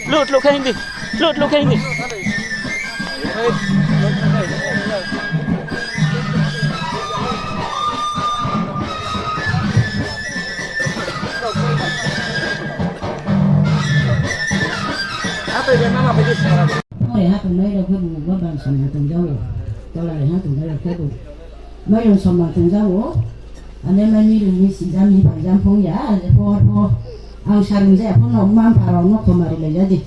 lụt khen đi lụt khen đi Để hát từng đây là cái bù các bạn sắm từng dâu, cho là để hát từng đây là cái bù mấy lần sắm từng dâu, anh em mình đi mình xí ra mình phải ra phong giá, để po ang sarung saya pun nak mam parau nak kemari lagi jadi.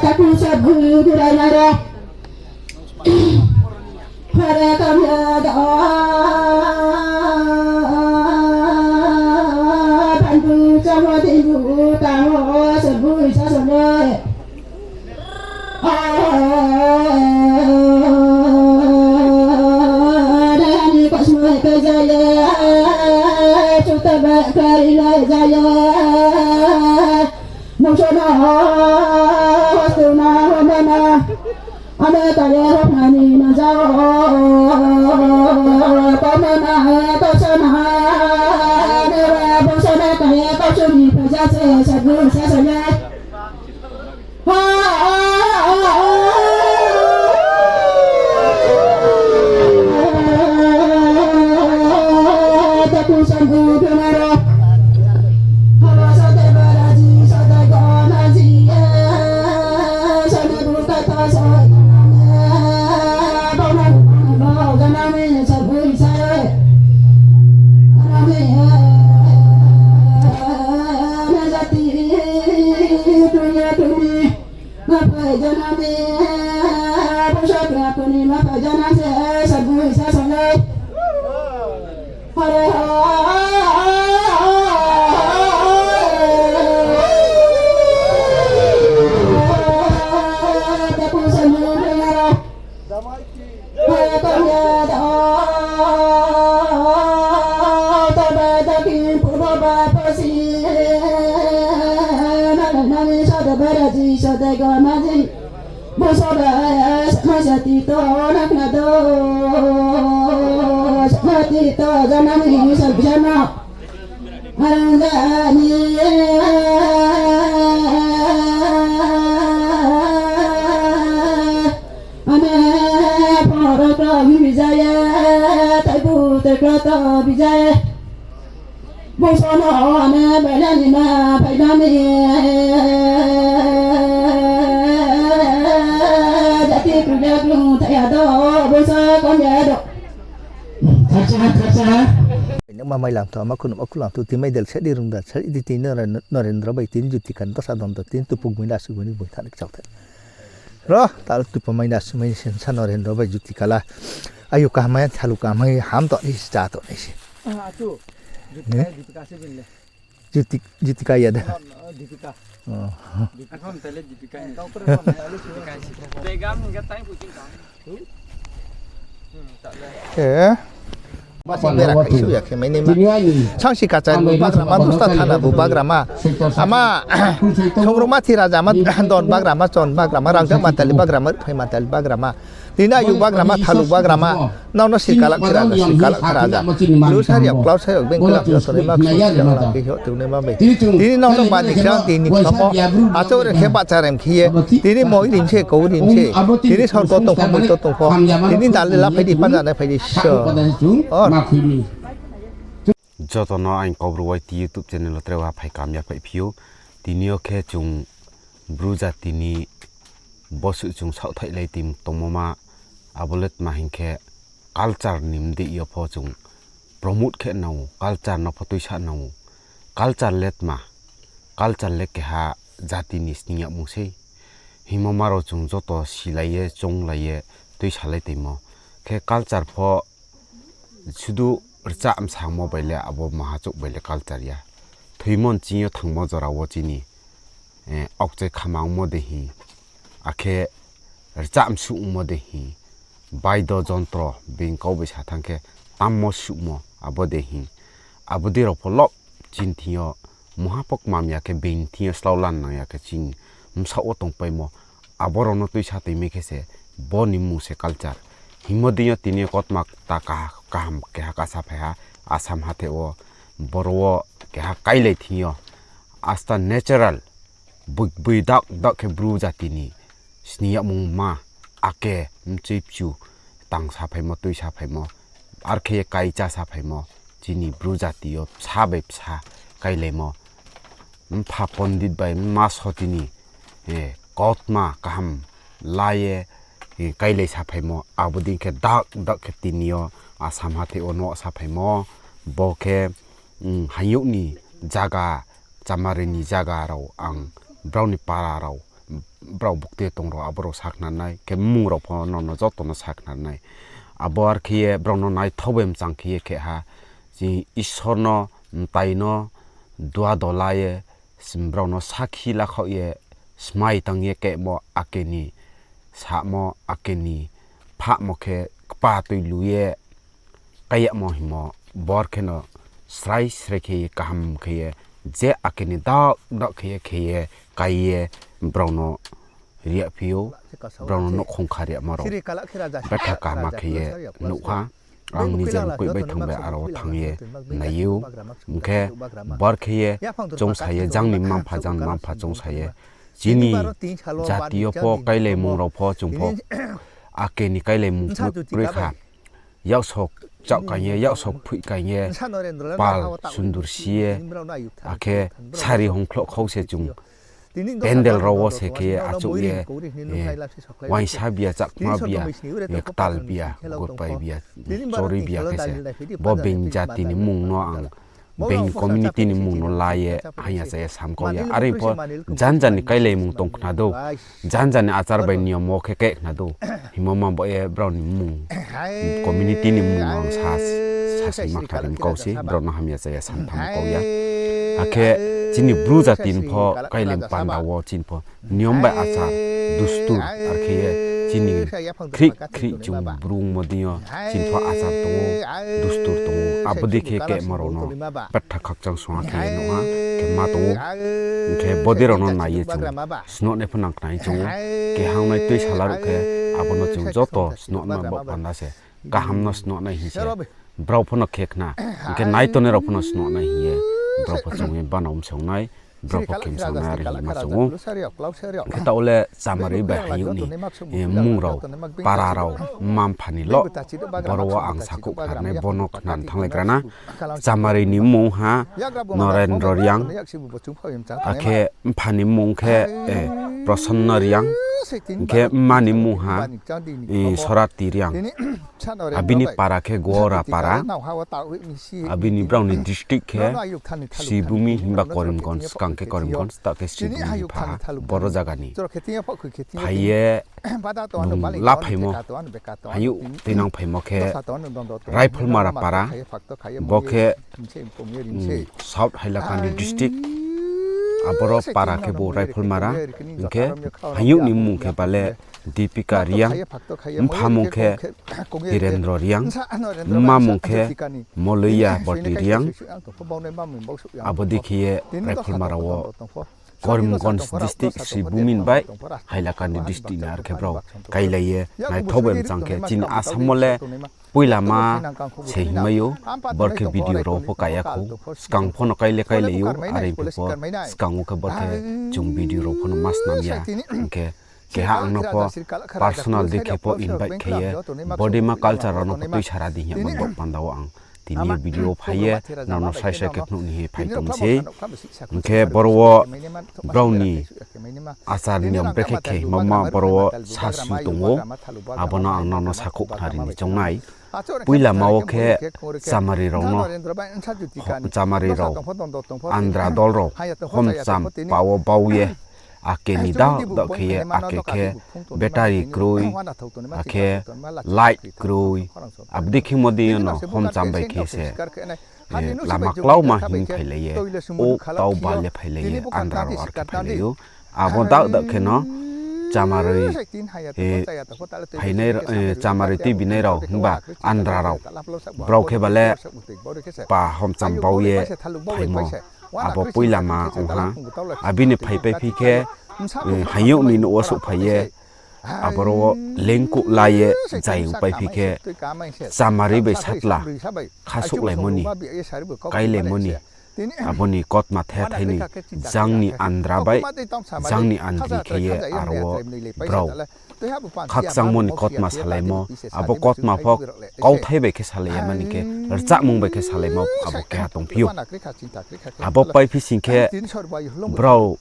Tapi sabu kurang para kami ada bantu sama ibu tahu sabu isa sampai dan kok semua kejaya kita berkailah jaya muncul waktu mana ada kaya nani nazar pemana tosana dewa bosana kaya kau suri kerja segun saya tapi sanggup dengar hawa sate baraji sate gonaji sate buka tasa mà mày làm thọ màคุณlàm tu thì mày del sẽ đi rung đặt sẽ đi tin nó rèn rồi bây tin juti kan to sa don to tin tu pug mình đã sự mình buổi thằng chọc thế rồi ta tu pug mình đã sự mình sen san nó rèn rồi bây juti kala ayo ka mày chalu ka mày ham to đi cha to này sih tu juti kasih bin juti kaya dah Dipika. Oh. Aku tele Dipika ni. Kau pernah malu Dipika ni. Pegang katanya kucing kamu. Tak ada. Masih berak isu ya kami ni mah. Sangsi kaca bagrama tu start hana bu bagrama. Ama rumah ti raja mat don bagrama con bagrama rangga matali bagrama phai matali bagrama. Dina yu bagrama thalu bagrama. Nau sikalak raja. Lu saya klaus saya bengkelak sore mak sikalak ke tu ne ma be. Dini nau mani kran dini kamo. Ato re hebat carem khie. Dini moi din che ko din che. Dini sor ko tong phom to tong phom. Dini dal la phai di pan na phai di sho. Joto no anh có rồi thì YouTube channel là treo phải cảm giác phải phiếu thì nhiều khi chúng bruja thì ni boss chúng sau thấy lấy tìm tông mà abolet mà hình khi culture niệm đi yêu phô chúng promote khi nào culture nó phải tôi sao nào culture let mà culture let cái ha jati ni sning yang mungsi himamaro chúng joto silai chung lai tôi sao lấy tìm mà khi culture phô sudu berca am sang mo bele abo mahachuk bele culture ya thuimon chiyo thangmo jora wo chini okje khamang mo dehi akhe berca am su mo dehi baido jontro bingko be sathangke tammo su mo abo dehi abodi ro polop chinthio mohapok mam ya ke bin thia slaulan na ya ke chin msa otong pai mo aborono tui sate me ke se boni mu se culture himodiyo tini kotmak ta kaham ke ha ka sa pha asam hate o borwo ke ha kaile thiyo asta natural bui dak ke bru jatini sniya mung ma ake mchipchu tang sa phai mo tui sa phai mo arke kai cha sa phai mo chini bru jatiyo sa be sa kaile mo pha pondit bai ma sotini kotma kaham laye kaile sa phai mo abudin ke dak ke tinio asam hate ono sa phai mo bo ke hayu ni jaga chamarini jaga rau ang browni para rau braw bukte tong ro abro sakna nai ke mung ro pho no joto no sakna nai abor khiye browno nai thobem chang khiye ke ha ji ishorno taino dua dolaye simbrowno sakhi la khoye smai tang ye ke mo akeni sa mo akeni pha mo ke pa tui luye kaya mo himo bor kheno srai srekhe kaham khiye je akeni da khiye kaiye browno ria pio browno no khongkharia maro betha ka ma khiye nuha ang nijen koi bai thangbe aro thangye nayu mkhe bar khiye chong saye jangni mampha chong saye jini jatiyo po kaile mung ro pho chung pho akeni kaile mung rekha yaw sok chak kanye yaw sok phui kanye pal sundur siye ake sari hongklo khose chung pendel rawo se ke achu ye wai sabia chak ma bia tal bia got pai bia chori bia ke se bo beng jati ni mung no ang beng community ni mung no laye hanya se sam ko ya are po jan ni kaile mung tong khna do jan ni achar bai niyo mo ke na do himoma bo e brown ni mung community ni mung ang sa mak tharim ko si brown na hamya se sam tham ko ya ake chini bruja tin pho kailem panda wo chin pho niom ba achar dustur arkhe chini krik chung brung modiyo chin pho achar to dustur to abodi ke marono patha khak chang swa ke no ha ke ma to ke bodiro no na ye chung sno ne phnak nai chung ke hang nai tui salar ke abono chung joto sno na bo panda se ka hamno sno na hi se brau phono khekna ke nai to ne ro phono sno na hi bro pachong ba nom song nai bro pakim song na ri ma chong ta ole samari ba hayu ni mung ro para ro mam phani lo borwa ang sakuk kharne bonok nan thangle grana samari ni mung ha Narendra Riang akhe phani mung khe Prasanna Riang ke mani mung ha Sorati Riang abini para ke gora para abini browni district ke Sibumi himba Korimgons kanke Korimgons ta ke Sibumi pha boro jaga ni phaye la phaimo hayu tinang phaimo ke rifle mara para bokhe South Hailakandi district aboro para ke bo rifle mara ke hayu ni mung ke bale Deepika Riang mphamung ke Hirendra Riang mamung ke Moloya Boti Riang abodi khiye rifle marawo Korimgons district Sibumin bai Hailakandi district nar ke bro kailaye nai thobem changke chin asamole puilama sehimayo barke video ro pho kaya ko skang phono kaile yo are pho skangu ke barke chung video ro phono mas namya ke ha angno po personal dekhe po invite kheye body ma culture ro no tui sara di hi mon bok pandaw ang tini video phaye nano sai sai ke ni phai tom se ke borwo browni asar niam prekhe ke mama borwo sasu tongo abona ang nano sakuk thari ni chongnai puila mawo ke samari ro no samari ro andra dol ro hom sam pawo bauye ake ni da khiye ake ke battery kroi ake light kroi abdi khi modi no hom chambai ke se lama klau ma him phaileye o tau bale phaileye andra ro ar phaileye abo da ke no chamari phainai chamari ti binai ro himba andra ro brau ke bale pa hom cham bauye phaimo abo pui lama oha abini phai pe phi ke hayu ni no su phai ye aboro lengku laye jai upai phi ke samari be satla khasuk lai moni kai le moni aboni kot ma the thaini jangni andra bai jangni andri ke ye arwo brau khak sangmon kot ma salai mo abo kot ma phok kau thai be ke salai mani ke rcha mung be ke salai mo abo ke tong phiu abo pai phi sing ke brau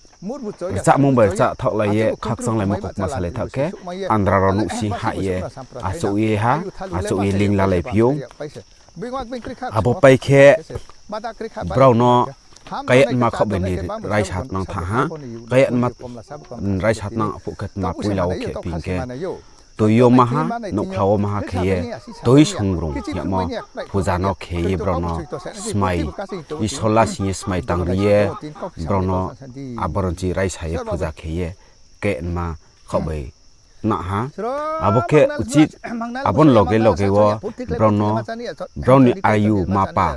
rcha mung be rcha thok lai ye khak sang lai mo kok ma salai thak ke andra ro nu si ha ye asu ye ha asu ye ling la lai phiu abo pai ke brau no kaya ma khop be ni rai sat nang tha ha kaya ma rai sat nang phuket ma puilau ke ping ke toyo ma ha no khlaw ma ha khe toi songrong ya mo puja no khe bro no smai I sola si smai tang rie bro no abaronji rai sai puja khe ke ma khop be na ha aboke uchit abon loge wo browni ayu mapa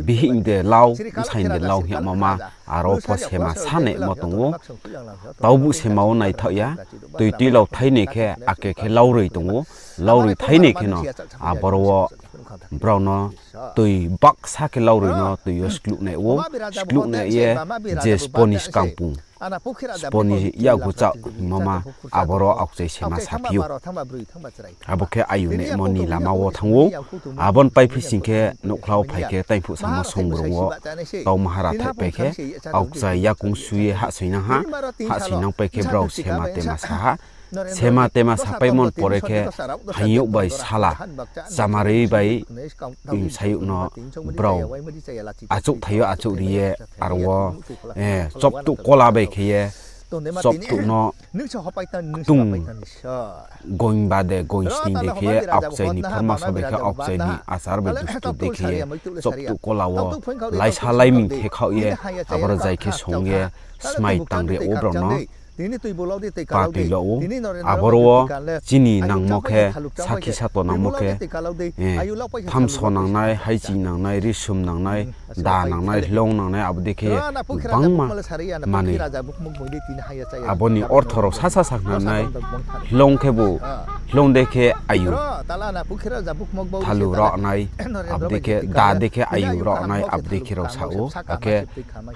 bihing de law sain de law hi mama aro po sema sane motongo taubu semao nai thaya tuiti law thaini khe ake khe law roi tongo law roi thaini khe no aboro browno tui bak sa ke law roi no tuyo sklu ne ye je spanish kampung sponi ya gucha mama aboro akjai sema sapiu aboke ayu ne moni lama wo thango abon pai fishing ke nokhlaw phaike taiphu samo songrongwo taw mahara thai peke akjai ya kung suye ha soina ha sinang peke brau sema tema sa sema tema sapai mon poreke hayu bai sala samari bai sayu no brau achuk thayo achuk riye arwo chop tu kola bai kheye chop tu no tung going bade going sting dekhe akjai ni pharma sabe kha akjai ni asar be dustu dekhe chop tu kola wo lai salai ming the khau ye abaro jai khe songe smai tangre obro no pati lo aboro chini nang mokhe sakhi sato nang mokhe tham so nang nai haichi nang nai risum nang nai da nang nai long nang nai abdekhe bangma mani aboni orthoro sasa sakna nai long khebu long dekhe ayu thalu ro nai abdekhe da dekhe ayu ro nai abdekhe ro sao ake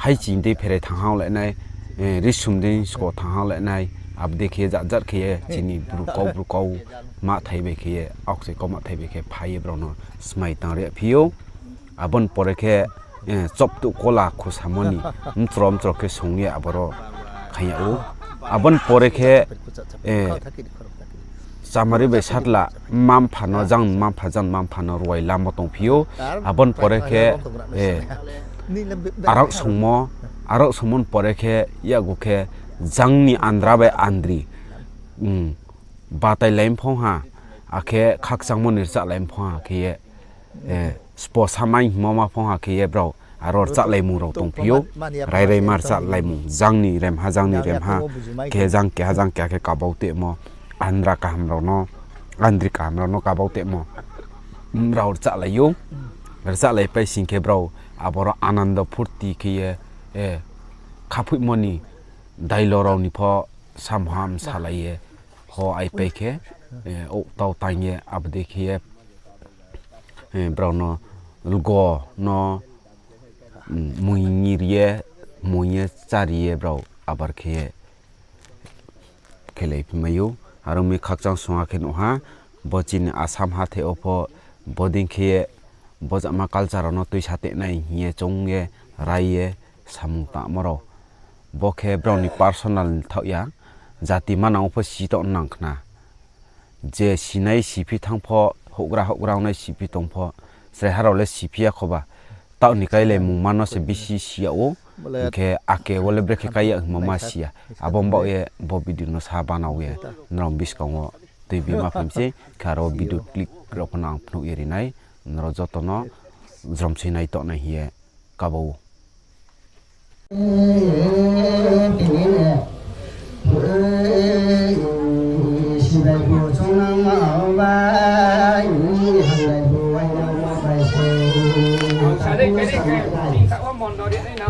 haichi de phere thanghaw lai nai risum din sko thang la nai ab dekhe jat khe chini bru kau ma thai be khe oxy ko ma thai be khe phai bro no smai tang re phio abon pore khe chop tu kola khusamoni mtrom ke songye aboro khaya o abon pore khe samari be satla mam phano jang mam phano roi lam tong phio abon pore khe arak songmo aro somon poreke ya gukhe jangni andra bai andri batai laim phong ha akhe khak changmon nircha laim phong ha khe spo samai mama phong ha khe bro aro cha laimu ro tong phio rai mar cha laimu jangni rem ha ke jang ke kabaute mo andra ka hamro no andri ka hamro no kabaute mo bro cha layu cha lai pai sing ke bro aboro ananda phurti khe khapui moni dailorau ni pho samham salaye ho ai peke o tau tanye abdekhe brauno lugo no muye chariye brau abar khe khelei phimayu arumi khakchang songa khe no ha bochin asam ha the opho boding khe bojama culture no tui sate nai hiye chongye raiye samung ta moro bokhe browni personal thauya jati manang pho sito nangkhna je sinai sipi thangpho hogra nai sipi tongpho sre harole sipia khoba taw ni kaile mungmano se bisi siao ke ake wole breke kaya mama sia abomba ye bobidu no sabana we nrom biskongo tv ma famse karo bidu click ropnang pnu erinai nro jotono jromsinai to na hiye kabau cái này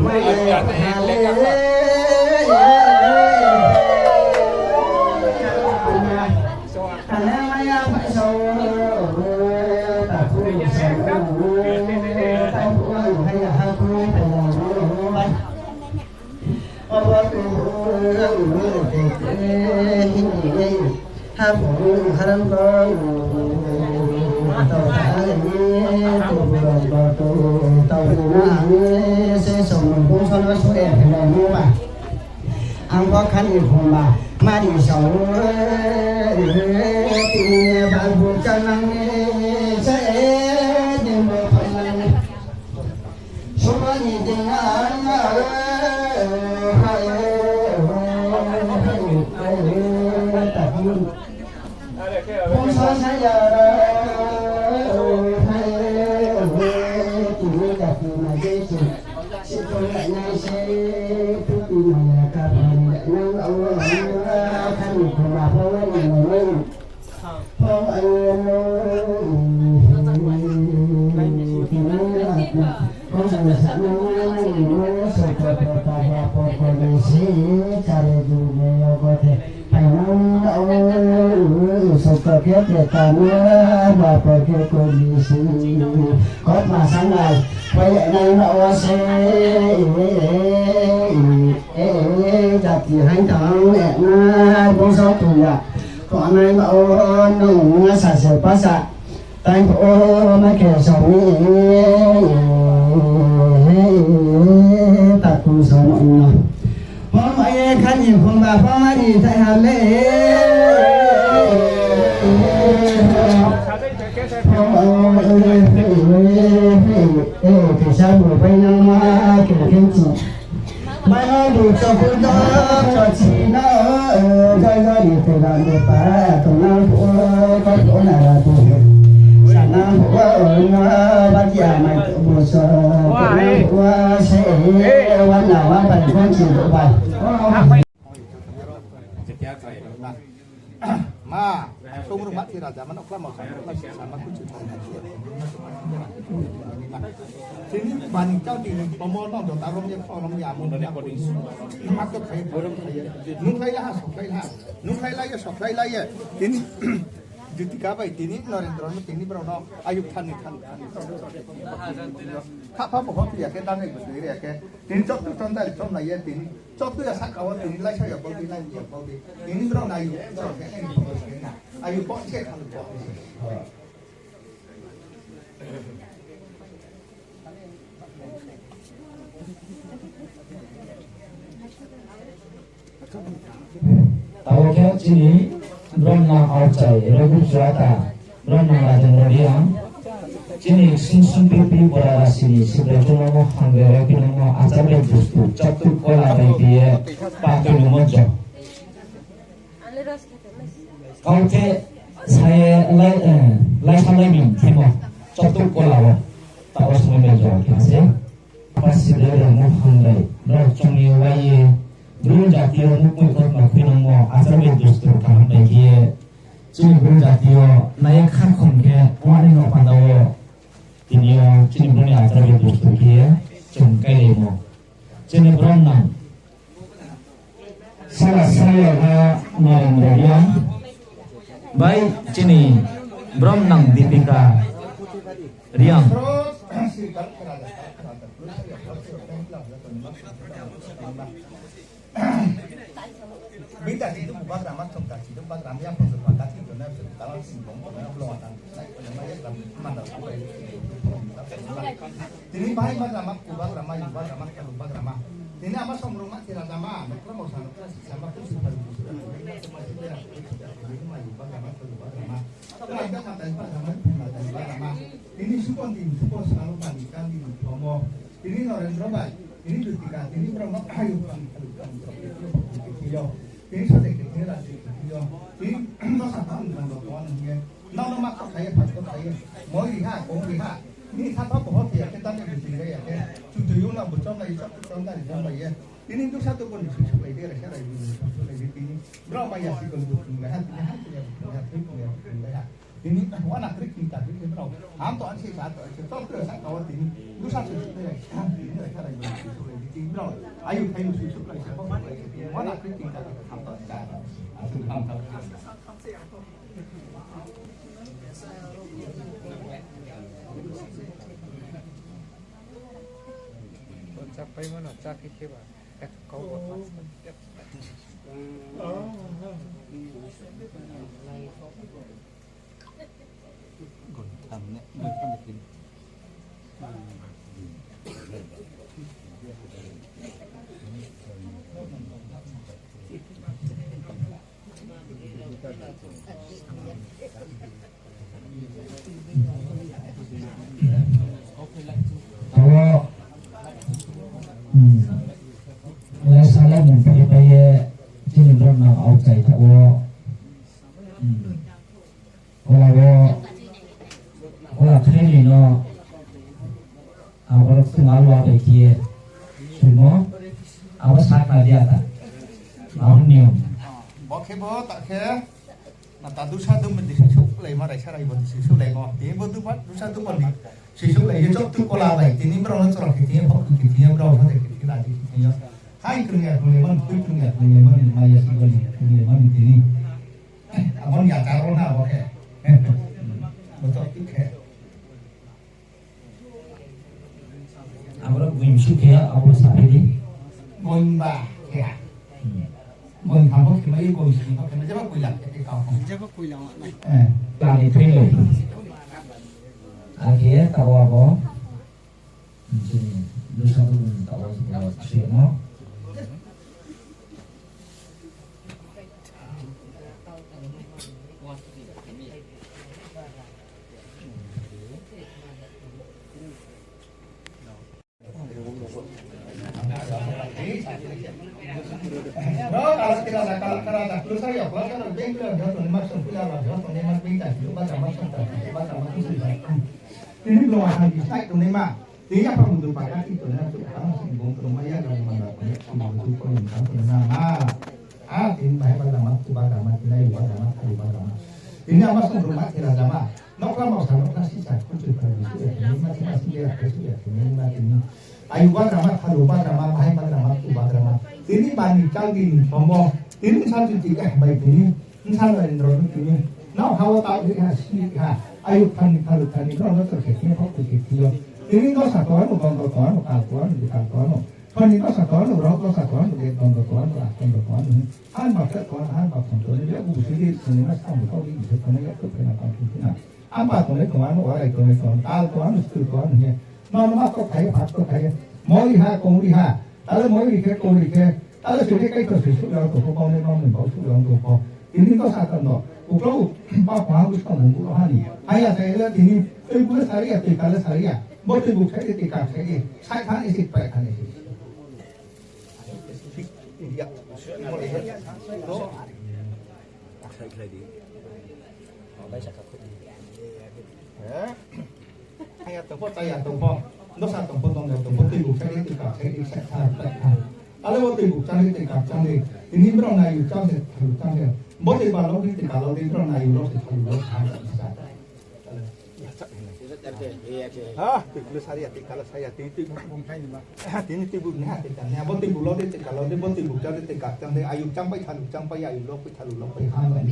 Ang có khăn thì không mà đi sầu thì bạn buồn chân năng sẽ đừng được phần số nhìn tình anh không sao sáng giờ chỉ gặp mà dễ chịu sẽ không lại ngay sẽ cứ tìm mà cả năng ông khăn của bà phong anh mình phong anh con rằng là sẵn năng sôi cờ bà con sĩ cari dunia có thể thành năng ông sôi cờ kiếp để tàn bà con kia cô đi sĩ có mà sáng ngày quay lại năng nó sẽ đặt thì hành thắng nè bông số tuổi à còn này mà nó xả sửa quá xả tay của mấy kẻ sống ta cùng sống mọi người hôm nay khăn nhìn không bà phong ai đi thay hàm lễ thì sao buổi bay năm kể thêm chị mai nó đủ cho cô đó cho chị nó chơi ra đi từ làm được bà tổng năng của có chỗ này là tụi sản năng của bác già mày tự bùa sợ tổng năng của sẽ quan nào quan phải quan chỉ độ bài mà không được mắt thì là giá nó có một sản phẩm cũng chịu chính bản cháu thì có món nó được tao không nhận kho lắm nhà muốn đẹp đi mắt tôi thấy nung thấy là sọc thấy là nung thấy là sọc thấy là chính Jika baik ini Narendra ini berapa ayub than apa pokok dia ke tangan berdiri ya ke ini cok tu contoh contoh ya ini cok tu ya sak kawan ini lah saya bawa ini lah dia bawa ini berapa ayub cok ayub pok cek kan pok tahu ke sini Ron nang outside, ragu suata, ron nang lajang rodiang. Sini sing pipi bola sini, sebelah tu nama hangga ragu nama asal dari bustu, catu kola bayi pakai nama jo. Kau ke saya lai sampai min, temo catu kola, tak usah menjauh, kasi. Pas sebelah nama hangga, ron cungi bayi. Belum jatiyo mukul kot makin mo asal berdustru kaham lagi. Cini belum jatiyo naik kan kongke wani no pandawo. Tiniyo cini belum asal berdustru kia cungkai lemo. Cini belum nang. Salah saya ha Narendra. Baik cini belum nang dipika riang. Bây giờ thì tôi cũng bắt làm trong cả chỉ tôi bắt làm em không được hoàn tất thì tôi nói sự tạo sinh bóng của nó lo tăng này còn nó rất làm màn đầu của thì ní bài bắt làm của bắt làm cái bắt làm thì ní ama xong rumah thì là làm nó có một sản phẩm sama cũng sự phần của nó cái các mặt thành bắt làm thì ní support selalu bandingkan di promo ini Narendra Bai ini Jutika ini berapa ayu ini saya kira là ini nó sản phẩm bằng đồ con này nó mắc thấy phải có thấy mỗi gì ha cũng gì ha ini sản phẩm của họ thì cái tăng cái gì đây cái chủ yếu là một trong này trong này trong này ini untuk satu kondisi seperti ini saya lagi seperti ini berapa ya sih kalau bukan ini warna krik kita ini berapa am to an sih satu itu terus kawat ini itu satu ini saya lagi chính rồi ai dùng thay sự sức lại sẽ không lại quá là cái tình trạng tham tận cả sự tham tận Capai mana cakit keba, kau buat Kalau Lai salah mungkin bayar jenis orang outside kalau training no awal kenal awal dia semua awal saat dia tak awal nium bỏ cái bó tạ khé là ta tu sa tu mình thì sử lại mà đại sa này vẫn sử lại mà thì bó tu bắt tu sa tu mình sử lại cho tu có là vậy thì nín bao nó cho cái tiếng học cái tiếng đâu nó thể cái là gì nhá hai cái nghề mình tu nghề mình mà ya sih nghề mình thì ní abang ya caro na bỏ khé betul tu khé awal wimsu kia awal saat ini mình bà khé mình thằng có cái mấy cô gì có cái mấy cái quỳ lặt cái cầu không Jaga kuilang này. Plan itu ini. Akhirnya tahu apa? Sini, lu satu tahu sebuah semua. Đó kalau ada terus saya kalau ada bengkel dia tuh masuk pulang lah dia tuh memang bengkel dia baca masuk sudah ini belum ada di site tuh memang dia apa untuk pakai itu nah tuh kan singgung ke rumah ya kalau mana punya singgung tuh pun kan tuh nama ini bahaya pada waktu pada mati naik pada mati pada ini apa masuk rumah kita sama nok lah mau sama nasi sak pun juga itu ya ini masih dia ya ini mati ini ayu pada mati halu pada mati bahaya pada waktu pada mati ini bani cagi ngomong ini satu tiga baik ini salah yang ini nah hawa tahu dia sih ayu kan kalau kan itu orang terkecil kok terkecil ini kau satu orang bukan kan itu satu orang berapa satu orang dia tonton han baca tonton dia bukan dia sebenarnya sama kau ini sebenarnya itu kenapa apa tuan orang itu tahu tuan itu tuannya nama kau kayak mau lihat kau lihat kalau mau lihat kau lihat kalau sudah kayak itu sudah tuh kau nih mau sudah tuh ini kau satu no Uklau bapak harus kamu bukan hari ayah saya lihat ini ibu saya kalau saya mau ibu saya tikar saya kan isi baik kan isi ya ayah tempat saya tempat nó sang tổng phân tổng phân tiêu buộc sang đi cả sang đi sang ada mau tiêu buộc sang đi cả sang đi ini berapa naik sang đi sang đi mau tiêu vào đi thì kalau đi berapa naik lo thì kalau lo sang kalau saya itu ini tiêu buộc nih thì mau tiêu buộc lo thì kalau đi mau tiêu buộc sang đi cả sang đi ayu sang bay ayu lo phải hai lần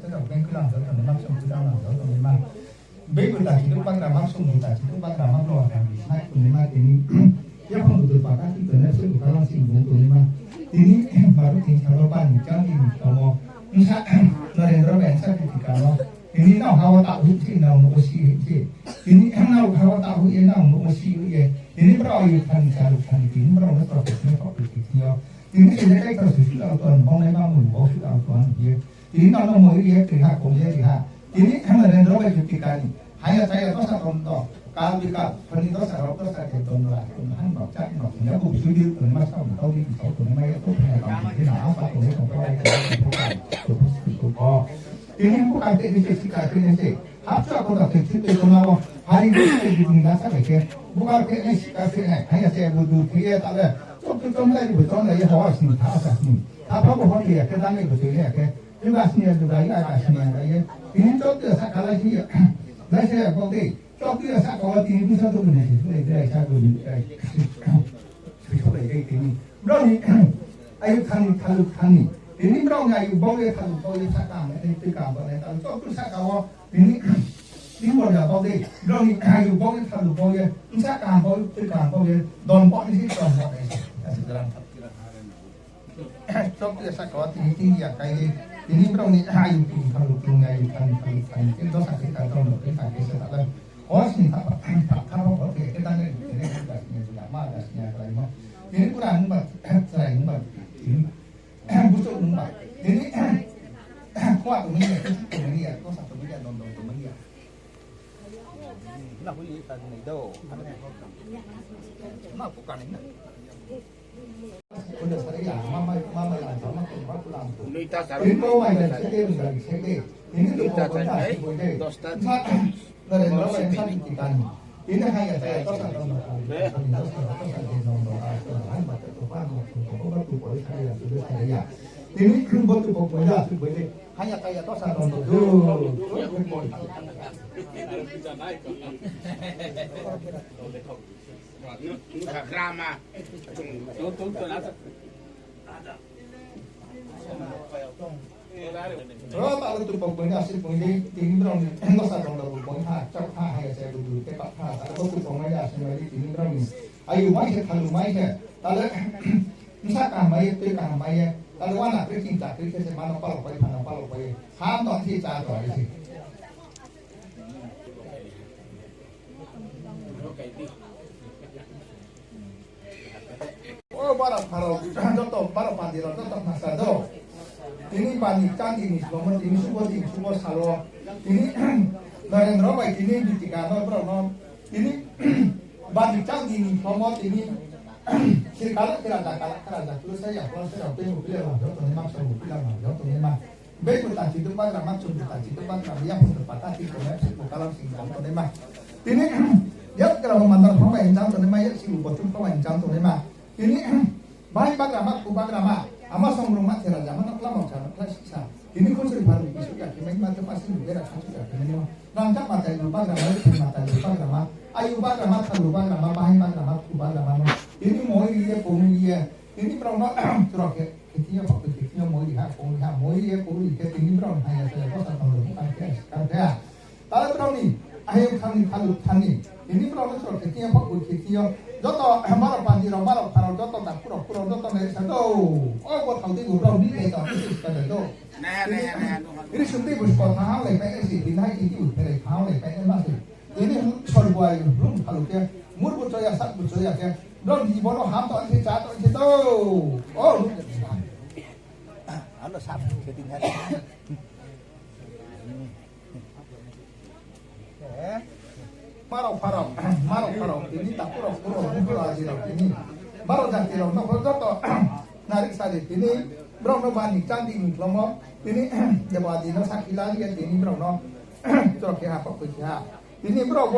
Tức là cái làm cho nó mang xong đang làm cho nó mang bây giờ là chỉ lúc bắt làm mang xong rồi chỉ lúc bắt làm mang rồi làm gì sai tụi mang thì tiếp không được vào các cái tụi nó sẽ được làm gì cũng tụi mang thì mà lúc thì sau đó ban cho thì tò mò nó đến đó bạn sẽ thì cả nó thì nào hawa tạo hút thì nào nó oxy thì nào hawa tạo hút nào nó oxy vậy thì bắt đầu thành thành thì bắt đầu nó tạo được nó tạo được thì ini sebenarnya kalau sudah tuan bang memang membawa sudah tuan dia ini kalau mau dia lihat komnya lihat ini hanya ada dua juta ni hanya saya tu satu contoh kalau kita penito satu satu ton lah tuhan baca nak punya buku studi tuan masa tahu di tuan mai itu punya kamu ini apa tuan itu bukan ini bukan teknik ini sih apa aku tak teknik itu nama hari ini di dunia saya bukan teknik hanya saya butuh dia tak ada trong cái này betul lah ya hawa sini tak asal ni apa pun dia ke dalam itu dia ke juga sini juga ada sini ada ya. Ini contoh sekarang sih ya. Saya kau deh, contoh sekarang ini bisa tuh nih, saya satu ini, saya ini. Berani, ayo kali. Ini berani ayo boleh sekarang, ini sekarang boleh. Contoh sekarang ini boleh boleh. Berani ayo boleh sekarang boleh. Don boleh sih don boleh. Contoh sekarang ini ya kayak ini berani ayo kalau ini dosa kita kalau kita kita dalam sih kalau boleh kita ini sudah malasnya kalau ini kurang selain ini butuh numpak ini kuat ini ya dosa ini ya don ini ya nak boleh kita ini do nak bukan ini udah saya mama yang sama kita pulang ini mau main dan saya ini tuh dostan dari mana yang saya kita ini hanya saya dosa ini betul pokoknya hanya kayak dosa drama kalau itu pokoknya asli pokoknya ini berani dosa pokoknya cak hanya saya dulu tepat kalau itu pokoknya asli ini berani ayo kalau kalau misalkan itu kalau anak kita mana kalau hantar sih cara sih baru contoh baru pandiran contoh masa do ini panikan ini semua salo ini dari berapa ini di tiga berapa ini panikan ini pomot ini kalau kerja terus saya pengen pilih lah contoh memang saya pilih lah contoh memang baik tadi itu pak ramah contoh tadi itu pak ramah yang berpatah di kalau singkat contoh memang ini ya kalau mantan pemain contoh memang ya si bocor pemain contoh memang ini baik pak ramah ama rumah tiada zaman nak lama jangan kelas sisa ini konsep baru besok ya kemarin macam pasti berbeda satu ya kemarin rangkap mata itu pak ramah ayu pak ramah kalau pak ramah bahan pak ramah ini mau dia ini berapa curah ketinya pak ketinya mau lihat ini berapa hanya saya pasal kalau bukan kerja kalau berapa nih ayo kami ini berapa curah ketinya pak ketinya joto marah panjiro marah kalau joto tak pura joto dari satu buat kau tidur berapa nih itu kan itu ini suntik bus kota hal pengen sih dinai itu dari hal pengen masih ini soal buaya belum kalau dia mur bucoya sat bucoya dia belum di bono ham to sih jatuh situ anu sap ketinggalan marau ini tak pura aja ini baru jadi lo no joto narik sari ini bro no bani candi ini lomo ini dia bawa dino sakila dia ini bro no curok ya apa kerja ini bro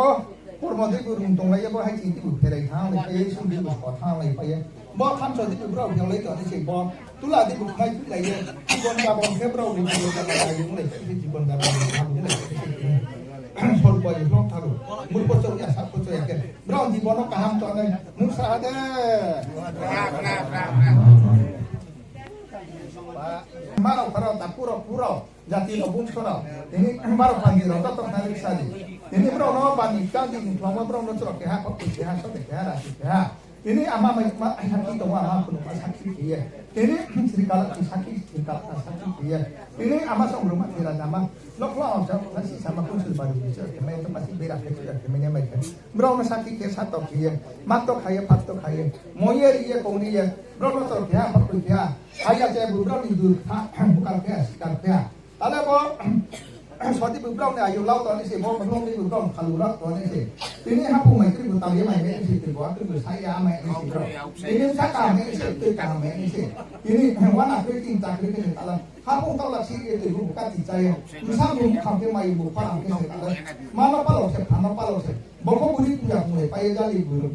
Purmodi beruntung lagi bahwa hari ini berai thang lagi, sudah berkot thang lagi, bahwa kan sudah itu bro yang lagi tu ada sih bahwa tulah di bukan itu lagi, jibon kabon ke bro di bukan lagi mulai jibon kabon kamu lagi, soal boy bro tahu, murko cowoknya satu cowok ya, bro jibon kaham cowoknya, musa ada, marau tak pura jati lobung sono, ini marau panggil tetap narik saja. Ini bro no bandingkan di selama bro no curok ya kok ya so ya ini ama sakit to ama pun sakit dia ini serikala sakit dia ini ama so rumah tidak sama lo masih sama pun sudah baru bisa kemarin itu masih berak sudah kemarin mereka bro no sakit ke satu dia matok kaya patok kaya moyer iya kau dia bro no curok ya apa ya ayah saya bro itu bukan ya ada kok suatu beberapa nih ayu laut ini sih mau belum ini beberapa kalau laut ini sih ini hapu mai itu tahu ya mai ini sih terbuat itu saya mai ini sih bro ini sekarang ini sih itu sekarang ini sih ini warna keriting tak keriting kalau hapu tahu lah sih itu bukan dicaya misal mau kampung mai ibu parang ini mana palau sih bapak budi punya mulai payah jadi punya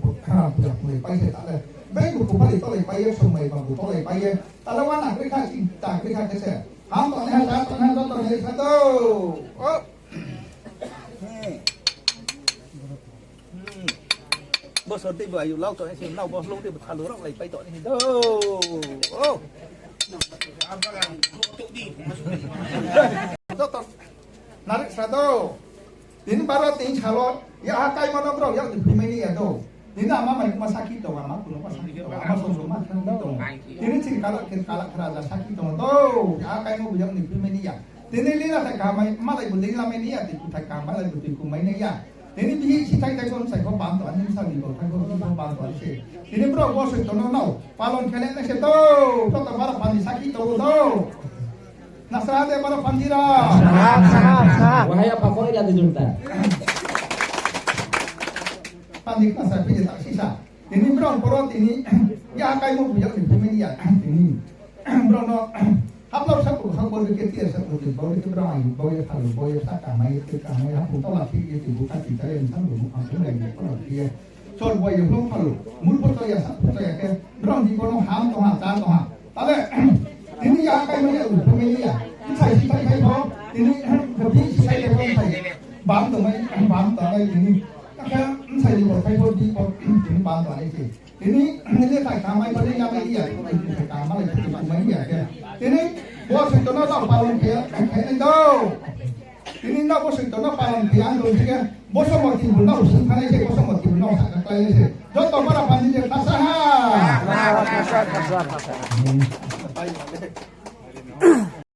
mulai payah tak baik buku balik tolak payah semua bangku tolak payah kalau warna keriting tak keriting sih ham to ne sa to ne sa to oh bos roti bu ayu lau to ne sim lau bos lu di thalu rok lai pai to ne do oh to narik satu ini baru ting calon ya akai mana bro ya di ini ya do ini ama mai kuma sakit to ama kuno pas sakit to ama so ma kan do ini ciri kalau kerajaan sakit to do ya akai mau yang di ini ya ini lila tak kamai malai budi la ini ya di tak kamai la budi kumai ini ya ini di si tak tak kon sai ko bantu ani sa ni ko tak ko bantu ani ini bro bos to no palon kene ne se to bara pandi sakit to do Nasrate para pandira. Wahai apa kau yang dijunta? Pandik nasrate jadi tak sisa. Ini berang porot ini ya kai mau punya di ini ya ini berang no. Haplau sapu haplau diketir sapu di bawah itu berang ini bawah itu halu bawah itu tak kamai itu kamai hapu tahu lagi itu bukan kita yang sambil aku lagi kalau dia soal bawah itu belum halu mulut itu ya sapu saya ke berang di bawah ham toh ham tan toh ham. Tapi ini ya kai mana itu pemilihanใส่ใส่พอทีนี้แบบนี้ใส่เลยพอใส่บางตัวไม่บางตัวอะไรทีนี้ก็แค่ใส่ดีกว่าใส่พอดีพอถึงบางตัวอะไรสิทีนี้นี่ใส่กาไม่พอดียังไม่ดีอ่ะใส่กาไม่เลยไม่ดีอ่ะแค่ทีนี้พอใส่ตัวนั้นต้องปาลงเพียแข็งนั่นดูทีนี้เราพอใส่ตัวนั้นปาลงเพียอันดูสิแค่บอสมอติบุญเราสิ่งอะไรสิบอสมอติบุญเราสักอะไรสิจนต่อมาเราพันธุ์จะทัศน์